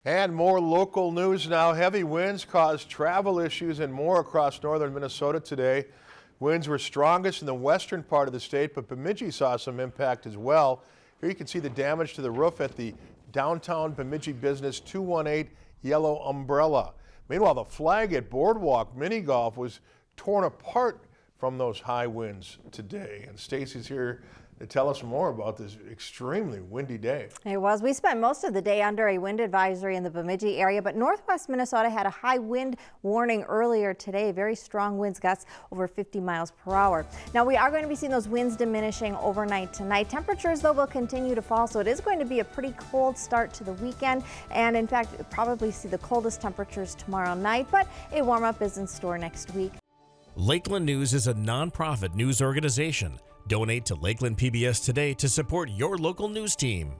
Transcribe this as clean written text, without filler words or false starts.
And more local news now. Heavy winds caused travel issues and more across northern Minnesota today. Winds were strongest in the western part of the state, but Bemidji saw some impact as well. Here you can see the damage to the roof at the downtown Bemidji Business 218 Yellow Umbrella. Meanwhile, the flag at Boardwalk Mini Golf was torn apart from those high winds today. And Stacy's here to tell us more about this extremely windy day. It was. We spent most of the day under a wind advisory in the Bemidji area, but northwest Minnesota had a high wind warning earlier today. Very strong winds, gusts over 50 miles per hour. Now we are going to be seeing those winds diminishing overnight tonight. Temperatures, though, will continue to fall, so it is going to be a pretty cold start to the weekend. And in fact, we'll probably see the coldest temperatures tomorrow night, but a warm up is in store next week. Lakeland News is a nonprofit news organization. Donate to Lakeland PBS today to support your local news team.